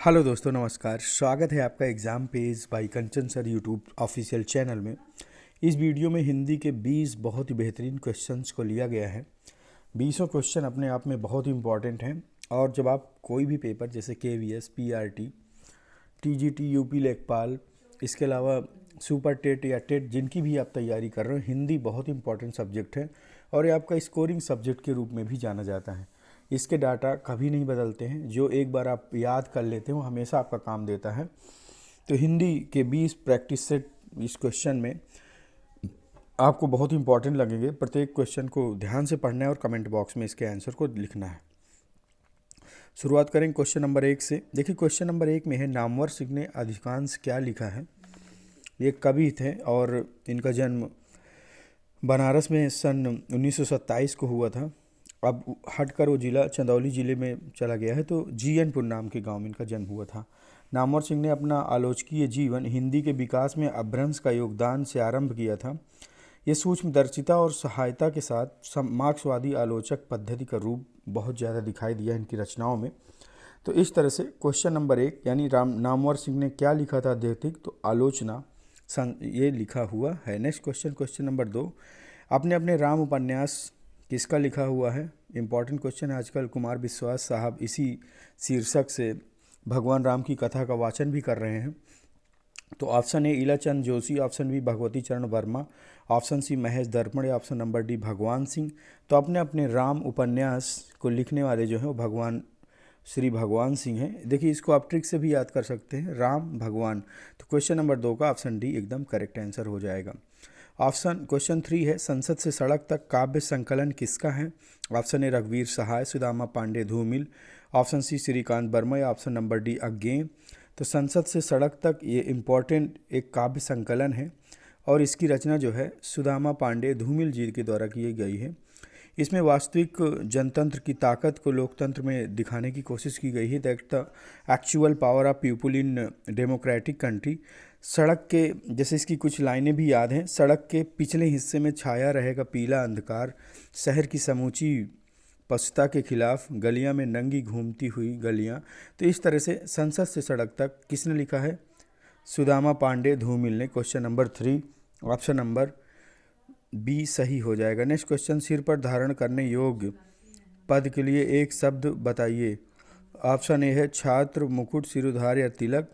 Hello दोस्तों, नमस्कार। स्वागत है आपका exam page by Kanchan sir YouTube official channel में। इस वीडियो में हिंदी के 20 बहुत ही बेहतरीन क्वेश्चंस को लिया गया है। 20 क्वेश्चन अपने आप में बहुत ही इंपॉर्टेंट हैं और जब आप कोई भी पेपर जैसे KVS, PRT, TGT, UP लेखपाल, इसके अलावा सुपर टेट या टेट जिनकी भी आप तैयारी कर रहे हो, हिंदी बहुत इंपॉर्टेंट सब्जेक्ट है और ये आपका स्कोरिंग सब्जेक्ट के रूप में भी जाना जाता है। इसके डाटा कभी नहीं बदलते हैं, जो एक बार आप याद कर लेते हो हमेशा आपका काम देता है। तो हिंदी के 20 प्रैक्टिस सेट इस क्वेश्चन में आपको बहुत इंपॉर्टेंट लगेंगे। प्रत्येक क्वेश्चन को ध्यान से पढ़ना है और कमेंट बॉक्स में इसके आंसर को लिखना है। शुरुआत करें क्वेश्चन नंबर 1 से। देखिए क्वेश्चन नंबर 1 में है, नामवर सिंह ने अधिकांश क्या लिखा है। ये कवि थे और इनका जन्म बनारस में सन 1927 को हुआ था। अब हटकर वो ज़िला चंदौली ज़िले में चला गया है, तो जीएनपुर नाम के गांव में इनका जन्म हुआ था। नामवर सिंह ने अपना आलोचकीय जीवन हिंदी के विकास में अपभ्रंश का योगदान से आरंभ किया था। ये सूक्ष्मदर्शिता और सहायता के साथ मार्क्सवादी आलोचक पद्धति का रूप बहुत ज़्यादा दिखाई दिया इनकी रचनाओं में। तो इस तरह से क्वेश्चन नंबर 1 यानी नामवर सिंह ने क्या लिखा था अध्यधिक, तो आलोचना ये लिखा हुआ है। नेक्स्ट क्वेश्चन, क्वेश्चन नंबर 2, अपने अपने राम उपन्यास किसका लिखा हुआ है। इंपॉर्टेंट क्वेश्चन है। आजकल कुमार विश्वास साहब इसी शीर्षक से भगवान राम की कथा का वाचन भी कर रहे हैं। तो option A Ilachand Joshi, option B Bhagwati Charan Verma, option C Mahesh दर्पण या ऑप्शन नंबर डी भगवान सिंह। तो अपने अपने राम उपन्यास को लिखने वाले जो हैं वो भगवान श्री भगवान सिंह हैं। देखिए इसको आप ट्रिक से भी याद कर सकते हैं, राम भगवान। तो क्वेश्चन नंबर 2 का ऑप्शन डी एकदम करेक्ट आंसर हो जाएगा। ऑप्शन क्वेश्चन 3 है, संसद से सड़क तक काव्य संकलन किसका है। ऑप्शन ए रघुवीर सहाय, सुदामा पांडे धूमिल, ऑप्शन सी श्रीकांत वर्मा या ऑप्शन नंबर डी अज्ञे। तो संसद से सड़क तक ये इम्पॉर्टेंट एक काव्य संकलन है और इसकी रचना जो है सुदामा पांडे धूमिल जी के द्वारा की गई है। इसमें वास्तविक जनतंत्र की ताकत को लोकतंत्र में दिखाने की कोशिश की गई है। That the actual power of people in democratic country. सड़क के जैसे इसकी कुछ लाइनें भी याद हैं। सड़क के पिछले हिस्से में छाया रहेगा पीला अंधकार, शहर की समूची पशुता के खिलाफ गलियां में नंगी घूमती हुई गलियां। तो इस तरह से संसद से सड़क तक किसने लिखा है, सुदामा पांडे धूमिल ने। Question number 3 option number B सही हो जाएगा। नेक्स्ट क्वेश्चन, सिर पर धारण करने योग्य पद के लिए एक शब्द बताइए। ऑप्शन ए है छात्र, मुकुट, सिरोधार या तिलक।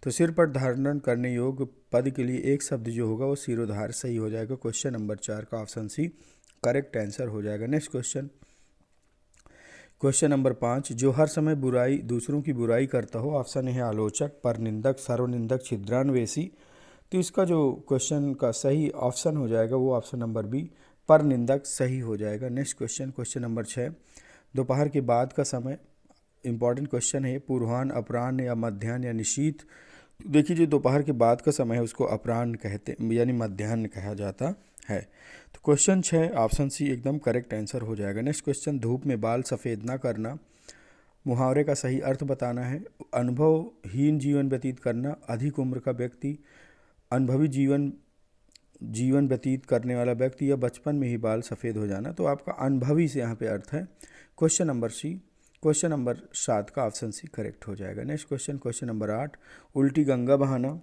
तो सिर पर धारण करने योग्य पद के लिए एक शब्द जो होगा वो सिरोधार सही हो जाएगा। क्वेश्चन नंबर 4 का ऑप्शन सी करेक्ट आंसर हो जाएगा। नेक्स्ट क्वेश्चन, क्वेश्चन नंबर 5, जो हर समय बुराई दूसरों की बुराई करता हो। ऑप्शन ए है आलोचक, परनिंदक, सर्वनिंदक, छिद्रान्वेषी। तो इसका जो क्वेश्चन का सही ऑप्शन हो जाएगा वो ऑप्शन नंबर बी परनिंदक सही हो जाएगा। नेक्स्ट क्वेश्चन, क्वेश्चन नंबर 6, दोपहर के बाद का समय इंपॉर्टेंट क्वेश्चन है, पूर्वाह्न, अपराह्न या मध्याह्न या निशीथ। देखिए जो दोपहर के बाद का समय है उसको अपराह्न कहते यानी मध्याह्न कहा जाता है। तो क्वेश्चन 6 ऑप्शन सी एकदम करेक्ट आंसर हो जाएगा। नेक्स्ट क्वेश्चन, धूप में बाल सफ़ेद ना करना मुहावरे का सही अर्थ बताना है। अनुभवहीन जीवन व्यतीत करना, अधिक उम्र का व्यक्ति, अनुभवी जीवन व्यतीत करने वाला व्यक्ति या बचपन में ही बाल सफ़ेद हो जाना। तो आपका अनुभवी से यहाँ पे अर्थ है question number C. Question number 7 का ऑप्शन सी करेक्ट हो जाएगा। नेक्स्ट क्वेश्चन, क्वेश्चन नंबर 8, उल्टी गंगा बहाना,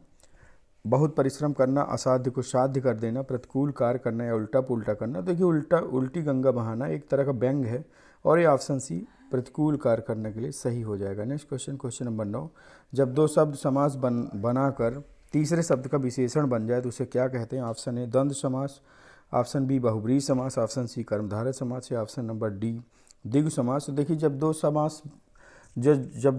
बहुत परिश्रम करना, असाध्य को साध्य कर देना, प्रतिकूल कार्य करना या उल्टा पुल्टा करना। देखिए उल्टी गंगा बहाना एक तरह का व्यंग है और ये ऑप्शन सी प्रतिकूल कार्य करने के लिए सही हो जाएगा। नेक्स्ट क्वेश्चन, क्वेश्चन नंबर 9, जब दो शब्द समास बनाकर तीसरे शब्द का विशेषण बन जाए तो उसे क्या कहते हैं। ऑप्शन ए द्वंद्व समास, ऑप्शन बी बहुब्रीहि समास, ऑप्शन सी कर्मधारय समास या ऑप्शन नंबर डी द्विगु समास। तो देखिए जब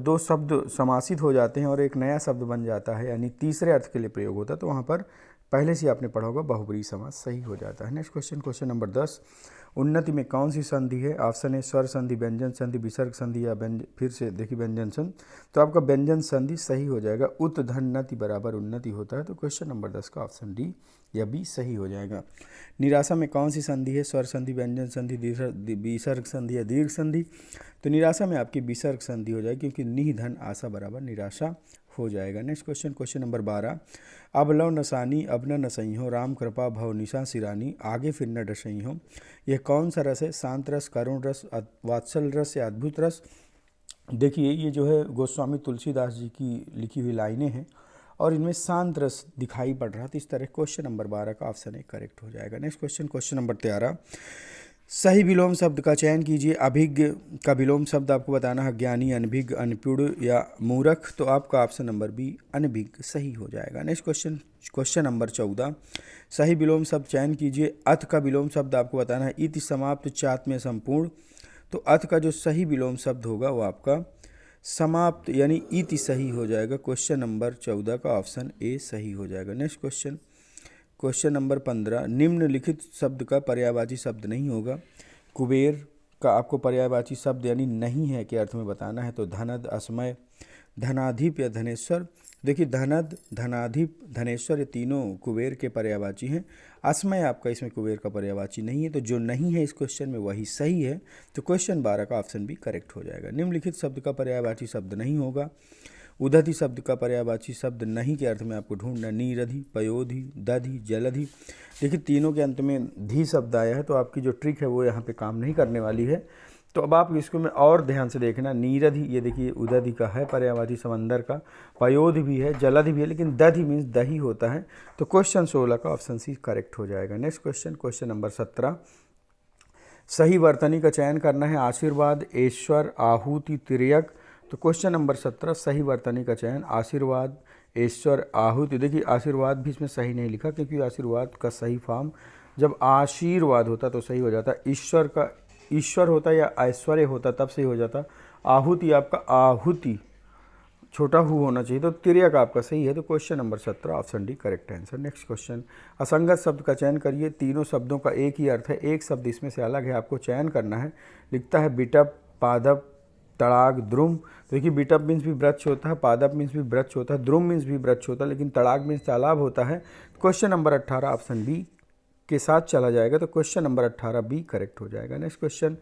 दो शब्द समासित हो जाते हैं और एक नया शब्द बन जाता है यानी तीसरे अर्थ के लिए प्रयोग होता है तो वहाँ पर पहले से आपने पढ़ा होगा बहुब्रीहि समास सही हो जाता है। नेक्स्ट क्वेश्चन, क्वेश्चन नंबर 10, उन्नति में कौन सी संधि है। ऑप्शन ए स्वर संधि, व्यंजन संधि, विसर्ग संधि या फिर से देखिए व्यंजन संधि। तो आपका व्यंजन संधि सही हो जाएगा। उत धन नति बराबर उन्नति होता है। तो क्वेश्चन नंबर 10 का ऑप्शन डी या बी सही हो जाएगा। निराशा में कौन सी संधि है, स्वर संधि, व्यंजन संधि, विसर्ग संधि या दीर्घ संधि। तो निराशा में आपकी विसर्ग संधि हो जाएगी क्योंकि निह धन आशा बराबर निराशा हो जाएगा। नेक्स्ट क्वेश्चन, क्वेश्चन नंबर 12, अब लव नसानी अब न नसई हो, राम कृपा भव निशा सिरानी, आगे फिर न डसई हो। यह कौन सा रस है, शांत रस, करुण रस, वात्सल रस या अद्भुत रस। देखिए ये जो है गोस्वामी तुलसीदास जी की लिखी हुई लाइनें हैं और इनमें शांत रस दिखाई पड़ रहा, तो इस तरह क्वेश्चन नंबर 12 का ऑप्शन ए करेक्ट हो जाएगा। नेक्स्ट क्वेश्चन, क्वेश्चन नंबर 13, सही विलोम शब्द का चयन कीजिए। अभिज्ञ का विलोम शब्द आपको बताना है ज्ञानी, अनभिज्ञ, अनपुड़ या मूर्ख, तो आपका ऑप्शन नंबर बी अनभिज्ञ सही हो जाएगा। नेक्स्ट क्वेश्चन, क्वेश्चन नंबर 14, सही विलोम शब्द चयन कीजिए। अथ का विलोम शब्द आपको बताना है इति समाप्त चात में संपूर्ण, तो अथ का जो सही विलोम शब्द होगा वो आपका समाप्त यानी इति सही हो जाएगा। क्वेश्चन नंबर 14 का ऑप्शन ए सही हो जाएगा। नेक्स्ट क्वेश्चन, क्वेश्चन नंबर 15, निम्नलिखित शब्द का पर्यायवाची शब्द नहीं होगा। कुबेर का आपको पर्यायवाची शब्द यानी नहीं है के अर्थ में बताना है, तो धनद, असमय, धनाधिप या धनेश्वर। देखिए धनद, धनाधिप, धनेश्वर ये तीनों कुबेर के पर्यायवाची हैं। असमय आपका इसमें कुबेर का पर्यायवाची नहीं है, तो जो नहीं है इस क्वेश्चन में वही सही है, तो क्वेश्चन 12 का ऑप्शन भी करेक्ट हो जाएगा। निम्नलिखित शब्द का पर्यायवाची शब्द नहीं होगा। उदधि शब्द का पर्यायवाची शब्द नहीं के अर्थ में आपको ढूंढना, नीरधि, पयोधि, दधि, जलधि। देखिए तीनों के अंत में धी शब्द आया है, तो आपकी जो ट्रिक है वो यहाँ पे काम नहीं करने वाली है, तो अब आप इसको में और ध्यान से देखना। नीरधि ये देखिए उदधि का है पर्यायवाची समंदर का, पयोधि भी है, जलधि भी है, लेकिन दधि मीन्स दही होता है, तो क्वेश्चन 16 का ऑप्शन सी करेक्ट हो जाएगा। नेक्स्ट क्वेश्चन, क्वेश्चन नंबर 17, सही वर्तनी का चयन करना है। आशीर्वाद, ईश्वर, आहुति, तिर्यक, तो क्वेश्चन नंबर 17 सही वर्तनी का चयन आशीर्वाद, ईश्वर, आहुति। देखिए आशीर्वाद भी इसमें सही नहीं लिखा, क्योंकि आशीर्वाद का सही फॉर्म जब आशीर्वाद होता तो सही हो जाता, ईश्वर का ईश्वर होता या ऐश्वर्य होता तब सही हो जाता। आहुति आपका आहुति छोटा हु होना चाहिए, तो तिर्यक आपका सही है, तो question number 17 option D correct answer. Next question, असंगत शब्द का चयन करिए। तीनों शब्दों का एक ही अर्थ है, एक शब्द इसमें से अलग है, आपको चयन करना है। लिखता है बिटप, पादप, तड़ाग, द्रुम। तो देखिए बिटप मीन्स भी वृक्ष होता है, पादप मीन्स भी वृक्ष होता है, द्रुम मीन्स भी वृक्ष होता है, लेकिन तड़ाग मीन्स तालाब होता है। क्वेश्चन नंबर 18 ऑप्शन बी के साथ चला जाएगा, तो क्वेश्चन नंबर 18 बी करेक्ट हो जाएगा। Next question,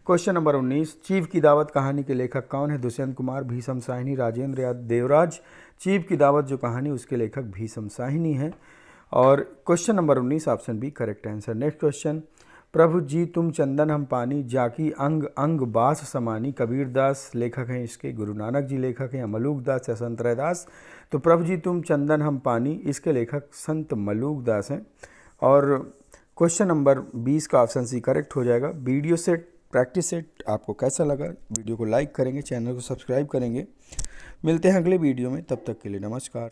question number 19, chief की दावत कहानी के लेखक कौन है? दुष्यंत कुमार, भीषम साहिनी, राजेंद्र या देवराज। चीफ की दावत जो कहानी उसके लेखक भीषम साहिनी है, और question number 19 option B correct answer. Next question, प्रभु जी तुम चंदन हम पानी, जाकी अंग अंग बास समानी। कबीर दास लेखक हैं इसके, गुरु नानक जी लेखक हैं, मलूक दास या संत रैदास। तो प्रभु जी तुम चंदन हम पानी, इसके लेखक संत मलूक दास हैं, और क्वेश्चन नंबर 20 का ऑप्शन सी करेक्ट हो जाएगा। वीडियो सेट, प्रैक्टिस सेट आपको कैसा लगा? वीडियो को लाइक करेंगे, चैनल को सब्सक्राइब करेंगे। मिलते हैं अगले वीडियो में, तब तक के लिए नमस्कार।